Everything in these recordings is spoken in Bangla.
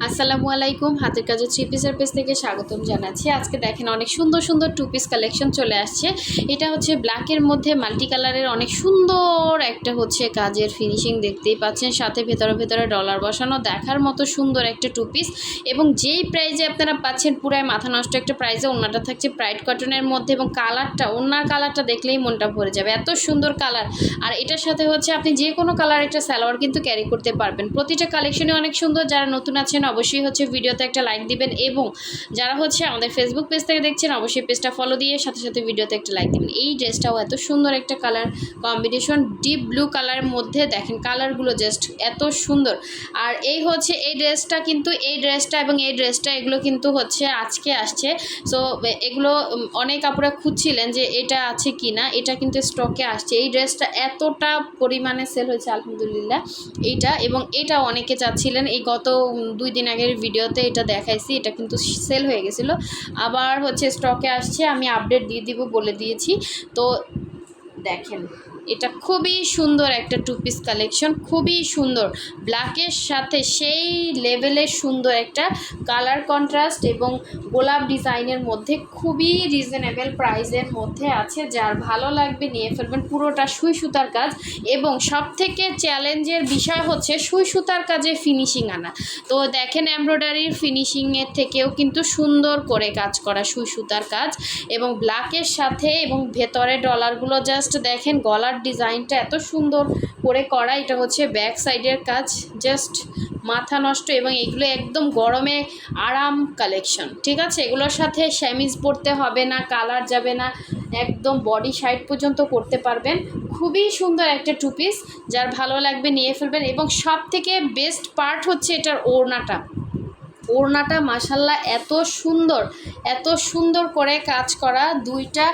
আসসালামু আলাইকুম, হাতের কাজে থ্রি পিসের পেজ থেকে স্বাগতম জানাচ্ছি। আজকে দেখেন অনেক সুন্দর সুন্দর টু পিস কালেকশন চলে আসছে। এটা হচ্ছে ব্ল্যাকের মধ্যে মাল্টি কালারের অনেক সুন্দর একটা হচ্ছে কাজের ফিনিশিং দেখতেই পাচ্ছেন, সাথে ভেতরে ভেতরে ডলার বসানো, দেখার মতো সুন্দর একটা টু পিস। এবং যেই প্রাইজে আপনারা পাচ্ছেন পুরাই মাথা নষ্ট একটা প্রাইজে। ওড়নাটা থাকছে ব্রাইট কটনের মধ্যে এবং কালারটা, ওড়নার কালারটা দেখলেই মনটা ভরে যাবে, এত সুন্দর কালার। আর এটার সাথে হচ্ছে আপনি যে কোনো কালার একটা সালোয়ার কিন্তু ক্যারি করতে পারবেন। প্রতিটা কালেকশনই অনেক সুন্দর। যারা নতুন আছেন অবশ্যই হচ্ছে ভিডিওতে একটা লাইক দিবেন, এবং যারা হচ্ছে আমাদের ফেসবুক পেজ থেকে দেখছেন অবশ্যই পেজটা ফলো দিয়ে সাথে সাথে ভিডিওতে একটা লাইক দিবেন। এই ড্রেসটাও এত সুন্দর একটা কালার কম্বিনেশন, ডিপ ব্লু কালারের মধ্যে দেখেন কালারগুলো জাস্ট এত সুন্দর। আর এই হচ্ছে এই ড্রেসটা, কিন্তু এই ড্রেসটা এবং এই ড্রেসটা এগুলো কিন্তু হচ্ছে আজকে আসছে। সো এগুলো অনেক আপুরা খুঁজছিলেন যে এটা আছে কি না, এটা কিন্তু স্টকে আসছে। এই ড্রেসটা এতটা পরিমাণে সেল হয়েছে আলহামদুলিল্লাহ এইটা, এবং এটা অনেকে চাচ্ছিলেন। এই গত 2 দিন আগের ভিডিওতে এটা দেখাইছি, এটা কিন্তু সেল হয়ে গেছিলো, আবার হচ্ছে স্টকে আসছে। আমি আপডেট দিয়ে দিব বলে দিয়েছি। তো দেখেন এটা খুবই সুন্দর একটা টু পিস কালেকশন, খুবই সুন্দর। ব্ল্যাকের সাথে সেই লেভেলের সুন্দর একটা কালার কন্ট্রাস্ট এবং গোলাপ ডিজাইনের মধ্যে খুবই রিজনেবল প্রাইসের মধ্যে আছে। যার ভালো লাগবে নিয়ে ফেলবেন। পুরোটা সুই সুতার কাজ, এবং সবথেকে চ্যালেঞ্জের বিষয় হচ্ছে সুই সুতার কাজে ফিনিশিং আনা। তো দেখেন এমব্রয়ডারির ফিনিশিংয়ের থেকেও কিন্তু সুন্দর করে কাজ করা সুই সুতার কাজ, এবং ব্ল্যাকের সাথে এবং ভেতরে ডলারগুলো জাস্ট দেখেন, গলার ডিজাইনটা এত সুন্দর করে করা। এটা হচ্ছে ব্যাক সাইডের কাজ, জাস্ট মাথা নষ্ট। এবং এগুলো একদম গরমে আরাম কালেকশন, ঠিক আছে। এগুলোর সাথে শ্যামিজ পরতে হবে না, কালার যাবে না, একদম বডি সাইড পর্যন্ত করতে পারবেন। খুবই সুন্দর একটা টু পিস, যার ভালো লাগবে নিয়ে ফেলবেন। এবং সব থেকে বেস্ট পার্ট হচ্ছে এটার ওড়নাটা। ওড়নাটা মাশাল্লাহ এত সুন্দর করে কাজ করা। দুইটা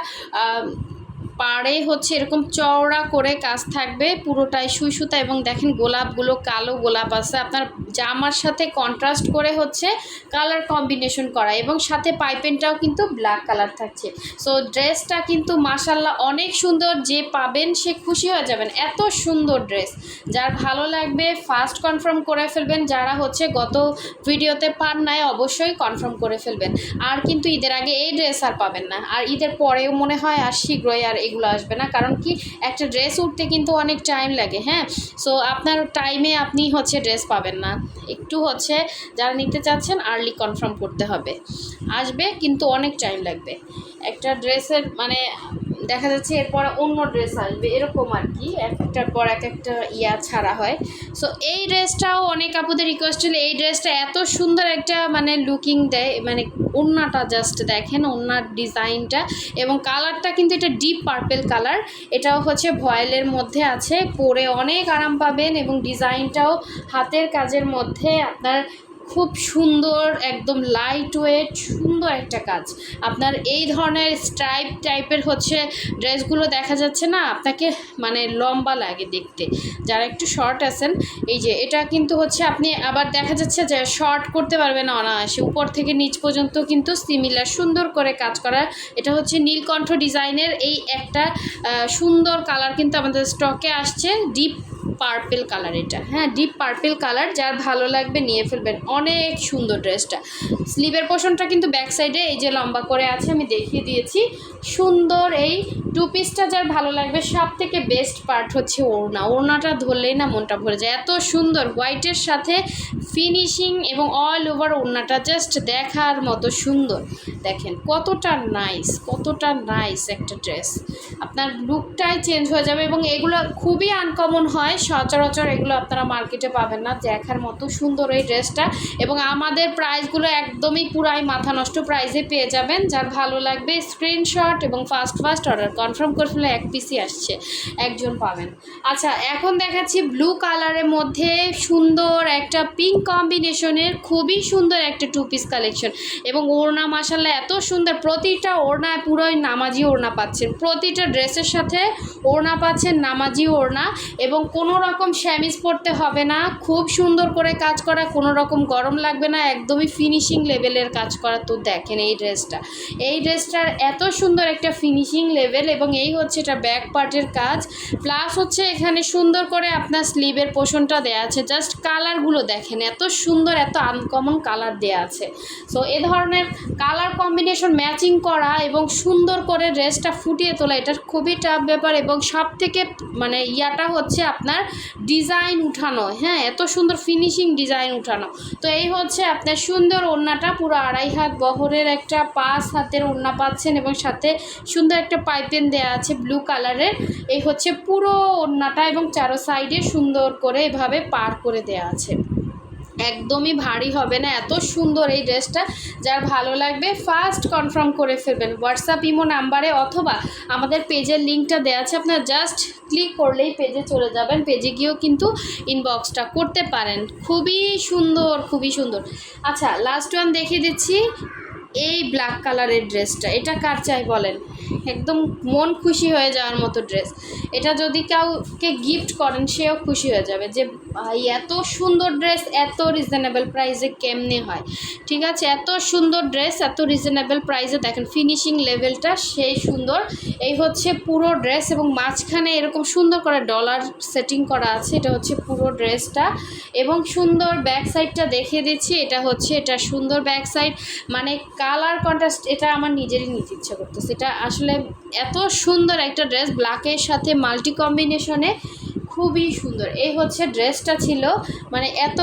পাড়ে হচ্ছে এরকম চওড়া করে কাজ থাকবে, পুরোটাই সুই সুতা। এবং দেখেন গোলাপগুলো কালো গোলাপ আছে, আপনার জামার সাথে কন্ট্রাস্ট করে হচ্ছে কালার কম্বিনেশন করা, এবং সাথে পাইপেনটাও কিন্তু ব্ল্যাক কালার থাকছে। সো ড্রেসটা কিন্তু মাশাল্লাহ অনেক সুন্দর, যে পাবেন সে খুশি হয়ে যাবেন। এত সুন্দর ড্রেস, যার ভালো লাগবে ফার্স্ট কনফার্ম করে ফেলবেন। যারা হচ্ছে গত ভিডিওতে পান নাই অবশ্যই কনফার্ম করে ফেলবেন। আর কিন্তু ঈদের আগে এই ড্রেস আর পাবেন না, আর ঈদের পরেও মনে হয় আর শীঘ্রই আর এগুলো আসবে না। কারণ কি, একটা ড্রেস উঠতে কিন্তু অনেক টাইম লাগে। হ্যাঁ, সো আপনার টাইমে আপনি হচ্ছে ড্রেস পাবেন না। একটু হচ্ছে যারা নিতে চাচ্ছেন আর্লি কনফার্ম করতে হবে, আসবে কিন্তু অনেক টাইম লাগবে। একটা ড্রেসের মানে দেখা যাচ্ছে এরপর অন্য ড্রেস আসবে, এরকম আর কি, একটার পর একটা ছাড়া হয়। সো এই ড্রেসটাও অনেক আপুদের রিকোয়েস্ট ছিল। এই ড্রেসটা এত সুন্দর একটা মানে লুকিং দেয়, মানে ওড়নাটা জাস্ট দেখেন, ওড়নার ডিজাইনটা এবং কালারটা কিন্তু এটা ডিপ পার্পেল কালার। এটাও হচ্ছে ভয়েলের মধ্যে আছে, পরে অনেক আরাম পাবেন। এবং ডিজাইনটাও হাতের কাজের মধ্যে আপনার খুব সুন্দর, একদম লাইট ওয়েট সুন্দর একটা কাজ। আপনার এই ধরনের স্ট্রাইপ টাইপের হচ্ছে ড্রেসগুলো দেখা যাচ্ছে না, আপনাকে মানে লম্বা লাগে দেখতে, যারা একটু শর্ট আছেন। এই যে এটা কিন্তু হচ্ছে আপনি আবার দেখা যাচ্ছে যে শর্ট করতে পারবেন না অনায়াসে, উপর থেকে নিচ পর্যন্ত কিন্তু সিমিলার সুন্দর করে কাজ করা। এটা হচ্ছে নীলকণ্ঠ ডিজাইনের এই একটা সুন্দর কালার কিন্তু আমাদের স্টকে আসছে, ডিপ পার্পেল কালার। এটা হ্যাঁ ডিপ পার্পেল কালার, যার ভালো লাগবে নিয়ে ফেলবেন। অনেক সুন্দর ড্রেসটা। স্লিভের পোর্শনটা কিন্তু ব্যাক সাইডে এই যে লম্বা করে আছে, আমি দেখিয়ে দিয়েছি। সুন্দর এই টু পিসটা যার ভালো লাগবে। সব থেকে বেস্ট পার্ট হচ্ছে ওড়না। ওড়নাটা ধরলেই না মনটা ভরে যায়, এত সুন্দর হোয়াইটের সাথে ফিনিশিং এবং অল ওভার ওড়নাটা জাস্ট দেখার মতো সুন্দর। দেখেন কতটা নাইস একটা ড্রেস, আপনার লুকটাই চেঞ্জ হয়ে যাবে। এবং এগুলো খুবই আনকমন হয়, সচরাচর এগুলো আপনারা মার্কেটে পাবেন না। দেখার মতো সুন্দর এই ড্রেসটা, এবং আমাদের প্রাইসগুলো একদমই পুরাই মাথা নষ্ট প্রাইসে পেয়ে যাবেন। যার ভালো লাগবে স্ক্রিনশট এবং ফার্স্ট অর্ডার কনফার্ম করে ফেলে, এক পিসই আসছে, একজন পাবেন। আচ্ছা, এখন দেখাচ্ছি ব্লু কালারের মধ্যে সুন্দর একটা পিঙ্ক কম্বিনেশনের খুবই সুন্দর একটা টু পিস কালেকশন। এবং ওড়না মাশাল্লাহ এত সুন্দর, প্রতিটা ওড়নায় পুরোই নামাজি ওড়না পাচ্ছেন, প্রতিটা ড্রেসের সাথে ওড়না পাচ্ছেন নামাজি ওড়না। এবং কোনো কোনো রকম শ্যামিজ পরতে হবে না, খুব সুন্দর করে কাজ করা, কোনো রকম গরম লাগবে না, একদমই ফিনিশিং লেভেলের কাজ করা। তো দেখেন এই ড্রেসটার এত সুন্দর একটা ফিনিশিং লেভেল, এবং এই হচ্ছে এটা ব্যাক পার্টের কাজ, প্লাস হচ্ছে এখানে সুন্দর করে আপনার স্লিভের পোর্শনটা দেওয়া আছে। জাস্ট কালারগুলো দেখেন, এত সুন্দর, এত আনকমন কালার দেওয়া আছে। সো এ ধরনের কালার কম্বিনেশন ম্যাচিং করা এবং সুন্দর করে ড্রেসটা ফুটিয়ে তোলা, এটা খুবই টাফ ব্যাপার। এবং সব থেকে মানে ইয়াটা হচ্ছে আপনার ডিজাইন উঠানো, হ্যাঁ, এত সুন্দর ফিনিশিং ডিজাইন উঠানো। তো এই হচ্ছে আপনার সুন্দর ওড়নাটা, পুরো 2.5 হাত বহরের একটা 5 হাতের ওড়না পাচ্ছেন, এবং সাথে সুন্দর একটা পাইপেন দেওয়া আছে ব্লু কালারের। এই হচ্ছে পুরো ওড়নাটা, এবং চারো সাইডে সুন্দর করে এভাবে পার করে দেওয়া আছে। একদমই ভারী হবে না, এত সুন্দর এই ড্রেসটা। যার ভালো লাগবে ফার্স্ট কনফার্ম করে ফেলবেন হোয়াটসঅ্যাপ ইমো নাম্বারে, অথবা আমাদের পেজের লিঙ্কটা দেওয়া আছে, আপনার জাস্ট ক্লিক করলেই পেজে চলে যাবেন, পেজে গিয়েও কিন্তু ইনবক্সটা করতে পারেন। খুবই সুন্দর, খুবই সুন্দর। আচ্ছা, লাস্ট ওয়ান দেখিয়ে দিচ্ছি, এই ব্ল্যাক কালারের ড্রেসটা, এটা কার চাই বলেন? একদম মন খুশি হয়ে যাওয়ার মতো ড্রেস। এটা যদি কাউকে গিফট করেন সেও খুশি হয়ে যাবে যে ভাই এত সুন্দর ড্রেস এত রিজনেবল প্রাইসে কেমনে হয়। ঠিক আছে, এত সুন্দর ড্রেস এত রিজনেবল প্রাইসে, দেখেন ফিনিশিং লেভেলটা সেই সুন্দর। এই হচ্ছে পুরো ড্রেস, এবং মাঝখানে এরকম সুন্দর করে ডলার সেটিং করা আছে, এটা হচ্ছে পুরো ড্রেসটা। এবং সুন্দর ব্যাক সাইডটা দেখিয়ে দিচ্ছি, এটা হচ্ছে এটা সুন্দর ব্যাক সাইড, মানে কালার কন্ট্রাস্ট, এটা আমার নিজেরই নিতে ইচ্ছে করতেছে। এটা আসলে এত সুন্দর একটা ড্রেস, ব্ল্যাকের সাথে মাল্টি কম্বিনেশনে খুবই সুন্দর। এই হচ্ছে ড্রেসটা ছিল, মানে এত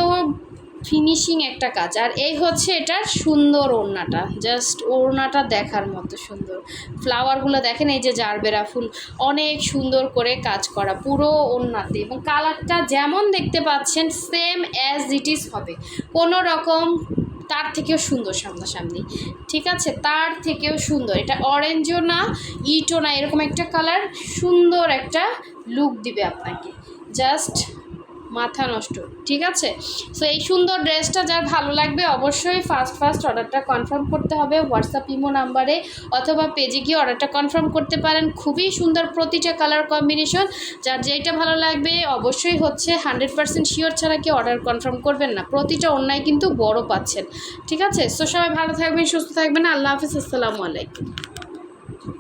ফিনিশিং একটা কাজ। আর এই হচ্ছে এটার সুন্দর ওড়নাটা, জাস্ট ওড়নাটা দেখার মতো সুন্দর। ফ্লাওয়ারগুলো দেখেন, এই যে জারবেরা ফুল, অনেক সুন্দর করে কাজ করা পুরো ওড়নাতে, এবং কালারটা যেমন দেখতে পাচ্ছেন সেম অ্যাজ ইট ইজ হবে, কোনো রকম তার থেকেও সুন্দর সামনাসামনি। ঠিক আছে, তার থেকেও সুন্দর। এটা অরেঞ্জও না, ইটও না, এরকম একটা কালার, সুন্দর একটা লুক দিবে আপনাকে, জাস্ট মাথা নষ্ট। ঠিক আছে, সো এই সুন্দর ড্রেসটা যার ভালো লাগবে অবশ্যই ফার্স্ট অর্ডারটা কনফার্ম করতে হবে হোয়াটসঅ্যাপ ইমো নাম্বারে, অথবা পেজে গিয়ে অর্ডারটা কনফার্ম করতে পারেন। খুবই সুন্দর প্রতিটা কালার কম্বিনেশন, যার যেইটা ভালো লাগবে অবশ্যই হচ্ছে 100% শিওর ছাড়া কি অর্ডার কনফার্ম করবেন না। প্রতিটা অন্যায় কিন্তু বড় পাচ্ছেন। ঠিক আছে, সো সবাই ভালো থাকবেন, সুস্থ থাকবেন, আল্লাহ হাফিজ, আসসালামু আলাইকুম।